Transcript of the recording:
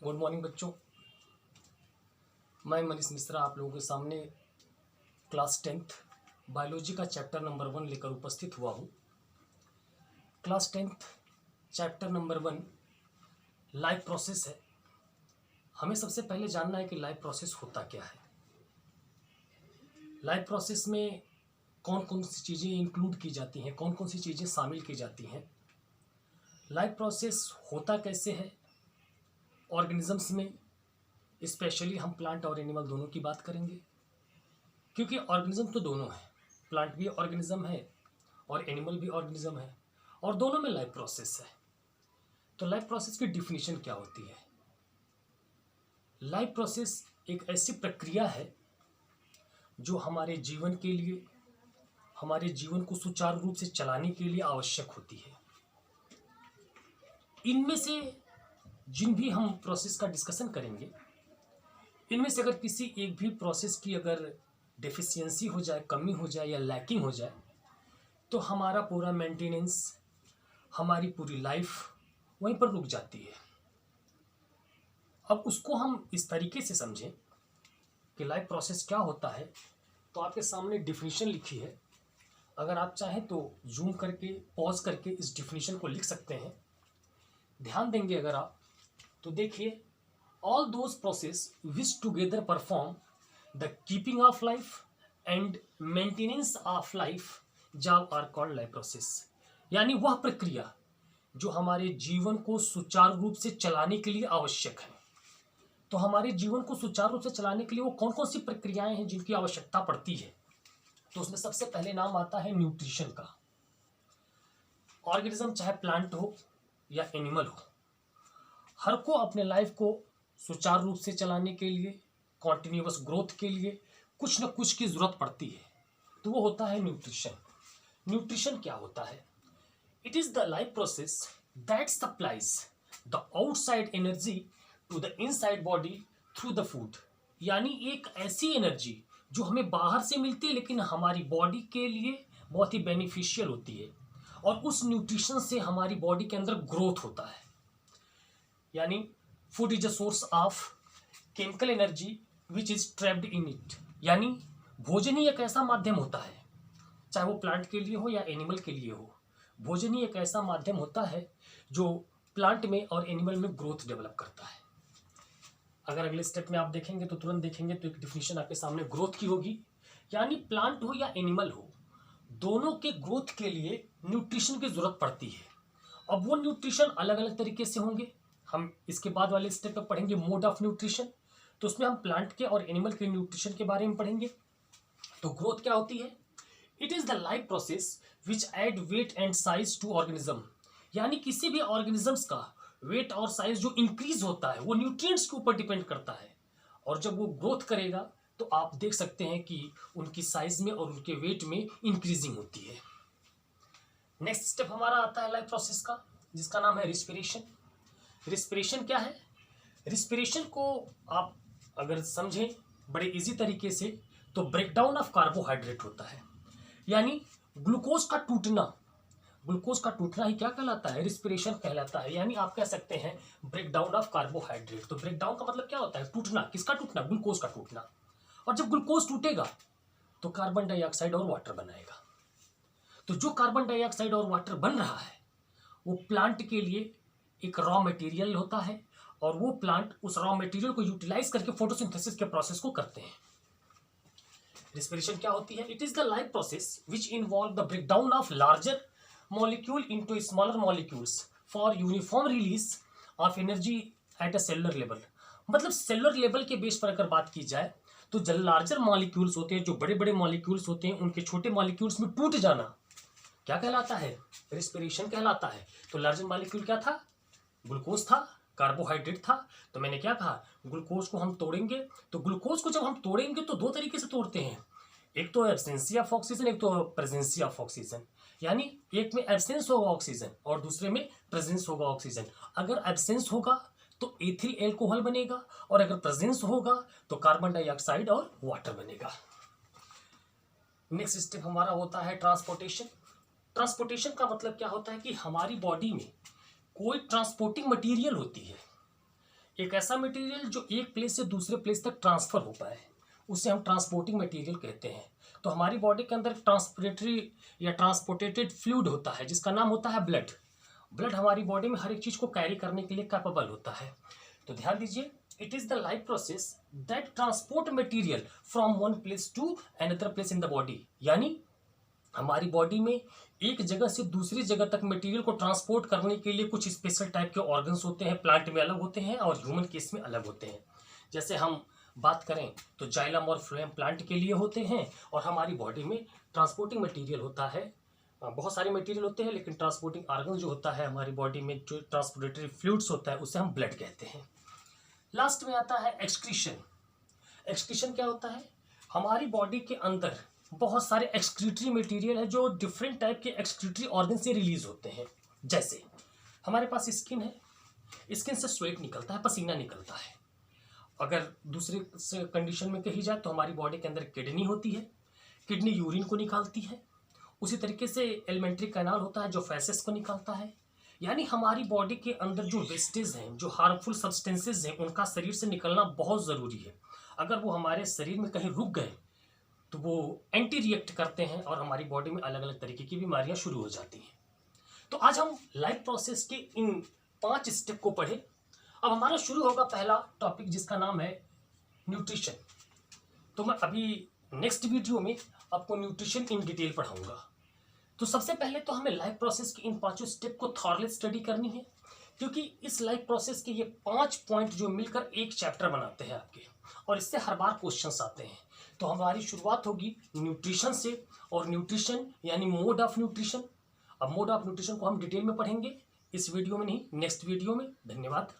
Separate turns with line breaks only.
Good morning बच्चों। मैं मनीष मिश्रा आप लोगों के सामने क्लास 10th बायोलॉजी का चैप्टर नंबर 1 लेकर उपस्थित हुआ हूँ। Class 10th chapter number 1 life process है। हमें सबसे पहले जानना है कि लाइफ प्रोसेस होता क्या है। लाइफ प्रोसेस में कौन कौन सी चीज़ें इंक्लूड की जाती हैं, कौन कौन सी चीज़ें शामिल की जाती हैं। लाइफ प्रोसेस होता कैसे है। ऑर्गेनिजम्स में स्पेशली हम प्लांट और एनिमल दोनों की बात करेंगे, क्योंकि ऑर्गेनिज्म तो दोनों है, प्लांट भी ऑर्गेनिज्म है और एनिमल भी ऑर्गेनिज्म है, और दोनों में लाइफ प्रोसेस है। तो लाइफ प्रोसेस की डिफिनीशन क्या होती है। लाइफ प्रोसेस एक ऐसी प्रक्रिया है जो हमारे जीवन के लिए, हमारे जीवन को सुचारू रूप से चलाने के लिए आवश्यक होती है। इनमें से जिन भी हम प्रोसेस का डिस्कशन करेंगे, इनमें से अगर किसी एक भी प्रोसेस की अगर डेफिशिएंसी हो जाए, कमी हो जाए या लैकिंग हो जाए, तो हमारा पूरा मेंटेनेंस, हमारी पूरी लाइफ वहीं पर रुक जाती है। अब उसको हम इस तरीके से समझें कि लाइफ प्रोसेस क्या होता है, तो आपके सामने डिफिनीशन लिखी है। अगर आप चाहें तो जूम करके, पॉज करके इस डिफिनीशन को लिख सकते हैं। ध्यान देंगे अगर आप तो देखिए, all those process which together perform the keeping of life and maintenance of life job are called life process। यानी वह प्रक्रिया जो हमारे जीवन को सुचारू रूप से चलाने के लिए आवश्यक है। तो हमारे जीवन को सुचारू रूप से चलाने के लिए वो कौन कौन सी प्रक्रियाएं हैं जिनकी आवश्यकता पड़ती है। तो उसमें सबसे पहले नाम आता है न्यूट्रिशन का। ऑर्गेनिज्म चाहे प्लांट हो या एनिमल हो, हर को अपने लाइफ को सुचारू रूप से चलाने के लिए, कॉन्टिन्यूअस ग्रोथ के लिए कुछ न कुछ की जरूरत पड़ती है। तो वो होता है न्यूट्रिशन। न्यूट्रिशन क्या होता है। It is the life process that supplies the outside energy to the inside body through the food. यानी एक ऐसी एनर्जी जो हमें बाहर से मिलती है लेकिन हमारी बॉडी के लिए बहुत ही बेनिफिशियल होती है, और उस न्यूट्रिशन से हमारी बॉडी के अंदर ग्रोथ होता है। यानी food is a source of chemical energy which is trapped in it. यानी भोजन ही एक ऐसा माध्यम होता है, चाहे वो प्लांट के लिए हो या एनिमल के लिए हो, भोजन ही एक ऐसा माध्यम होता है जो प्लांट में और एनिमल में ग्रोथ डेवलप करता है। अगर अगले स्टेप में आप देखेंगे तो तुरंत देखेंगे तो एक डिफिनीशन आपके सामने ग्रोथ की होगी। यानी प्लांट हो या एनिमल हो, दोनों के ग्रोथ के लिए न्यूट्रिशन की जरूरत पड़ती है। अब वो न्यूट्रिशन अलग अलग तरीके से होंगे। हम इसके बाद वाले स्टेप पर पढ़ेंगे मोड ऑफ न्यूट्रिशन, तो उसमें हम प्लांट के और एनिमल के न्यूट्रिशन के बारे में पढ़ेंगे। तो ग्रोथ क्या होती है। It is the life process which add weight and size to organism. यानी किसी भी ऑर्गेनिजम्स का वेट और साइज जो इंक्रीज होता है वो न्यूट्रिएंट्स के ऊपर डिपेंड करता है, और जब वो ग्रोथ करेगा तो आप देख सकते हैं कि उनकी साइज में और उनके वेट में इंक्रीजिंग होती है। नेक्स्ट स्टेप हमारा आता है लाइफ प्रोसेस का, जिसका नाम है रिस्पिरेशन। रिस्पिरेशन क्या है। रिस्पिरेशन को आप अगर समझें बड़े इजी तरीके से तो ब्रेकडाउन ऑफ कार्बोहाइड्रेट होता है। यानी ग्लूकोज का टूटना, ग्लूकोज का टूटना ही क्या कहलाता है, रिस्पिरेशन कहलाता है। यानी आप कह सकते हैं ब्रेकडाउन ऑफ कार्बोहाइड्रेट। तो ब्रेकडाउन का मतलब क्या होता है, टूटना। किसका टूटना, ग्लूकोज का टूटना। और जब ग्लूकोज टूटेगा तो कार्बन डाइऑक्साइड और वाटर बनाएगा। तो जो कार्बन डाइऑक्साइड और वाटर बन रहा है वो प्लांट के लिए एक रॉ मटेरियल होता है, और वो प्लांट उस रॉ मटेरियल को यूटिलाइज करके फोटोसिंथेसिस के प्रोसेस को करते हैं। रिस्पिरेशन क्या होती है। It is the life process which involve the breakdown of larger molecule into smaller molecules for uniform release of energy at a cellular level. मतलब सेलुलर लेवल के बेस पर अगर बात की जाए तो जो लार्जर मॉलिक्यूल्स होते हैं, जो बड़े बड़े मॉलिक्यूल्स होते हैं, उनके छोटे मॉलिक्यूल्स में टूट जाना क्या कहलाता है, रिस्पिरेशन कहलाता है। तो लार्जर मॉलिक्यूल क्या था, ग्लूकोज था, कार्बोहाइड्रेट था। तो मैंने क्या कहा, ग्लूकोज को हम तोड़ेंगे। तो ग्लूकोज को जब हम तोड़ेंगे तो दो तरीके से तोड़ते हैं, एक तो एब्सेंसी ऑफ ऑक्सीजन, एक तो प्रेजेंसी ऑफ ऑक्सीजन। यानी एक में एब्सेंस होगा ऑक्सीजन और दूसरे में प्रेजेंस होगा ऑक्सीजन। अगर एब्सेंस होगा तो एथिल एल्कोहल बनेगा, और अगर प्रेजेंस होगा तो कार्बन डाइऑक्साइड और वाटर बनेगा। नेक्स्ट स्टेप हमारा होता है ट्रांसपोर्टेशन। ट्रांसपोर्टेशन का मतलब क्या होता है कि हमारी बॉडी में कोई ट्रांसपोर्टिंग मटेरियल होती है। एक ऐसा मटेरियल जो एक प्लेस से दूसरे प्लेस तक ट्रांसफर हो पाए, उसे हम ट्रांसपोर्टिंग मटेरियल कहते हैं। तो हमारी बॉडी के अंदर ट्रांसपोर्टेटरी या ट्रांसपोर्टेटेड फ्लूइड होता है जिसका नाम होता है ब्लड। ब्लड हमारी बॉडी में हर एक चीज़ को कैरी करने के लिए कैपेबल होता है। तो ध्यान दीजिए, it is the life process that transport material from one place to another place in the body. यानी हमारी बॉडी में एक जगह से दूसरी जगह तक मटेरियल को ट्रांसपोर्ट करने के लिए कुछ स्पेशल टाइप के ऑर्गन्स होते हैं। प्लांट में अलग होते हैं और ह्यूमन केस में अलग होते हैं। जैसे हम बात करें तो जाइलम और फ्लोएम प्लांट के लिए होते हैं, और हमारी बॉडी में ट्रांसपोर्टिंग मटेरियल होता है। बहुत सारे मटेरियल होते हैं, लेकिन ट्रांसपोर्टिंग ऑर्गन जो होता है हमारी बॉडी में, जो ट्रांसपोर्टेटरी फ्लूइड्स होता है, उसे हम ब्लड कहते हैं। लास्ट में आता है एक्सक्रीशन। एक्सक्रीशन क्या होता है? हमारी बॉडी के अंदर बहुत सारे एक्सक्रीटरी मटेरियल है जो डिफरेंट टाइप के एक्सक्रीटरी ऑर्गन से रिलीज होते हैं। जैसे हमारे पास स्किन है, स्किन से स्वेट निकलता है, पसीना निकलता है। अगर दूसरे कंडीशन में कही जाए तो हमारी बॉडी के अंदर किडनी होती है, किडनी यूरिन को निकालती है। उसी तरीके से एलिमेंट्री कैनाल होता है जो फैसेस को निकालता है। यानी हमारी बॉडी के अंदर जो वेस्टेज हैं, जो हार्मफुल सब्सटेंसेज हैं, उनका शरीर से निकलना बहुत ज़रूरी है। अगर वो हमारे शरीर में कहीं रुक गए तो वो एंटी रिएक्ट करते हैं और हमारी बॉडी में अलग अलग तरीके की बीमारियां शुरू हो जाती हैं। तो आज हम लाइफ प्रोसेस के इन 5 स्टेप को पढ़े। अब हमारा शुरू होगा पहला टॉपिक जिसका नाम है न्यूट्रिशन। तो मैं अभी नेक्स्ट वीडियो में आपको न्यूट्रिशन इन डिटेल पढ़ाऊंगा। तो सबसे पहले तो हमें लाइफ प्रोसेस के इन 5 स्टेप को थॉरली स्टडी करनी है, क्योंकि इस लाइफ प्रोसेस के ये 5 पॉइंट जो मिलकर एक चैप्टर बनाते हैं आपके, और इससे हर बार क्वेश्चंस आते हैं। तो हमारी शुरुआत होगी न्यूट्रिशन से, और न्यूट्रिशन यानी मोड ऑफ न्यूट्रिशन। अब मोड ऑफ न्यूट्रिशन को हम डिटेल में पढ़ेंगे, इस वीडियो में नहीं, नेक्स्ट वीडियो में। धन्यवाद।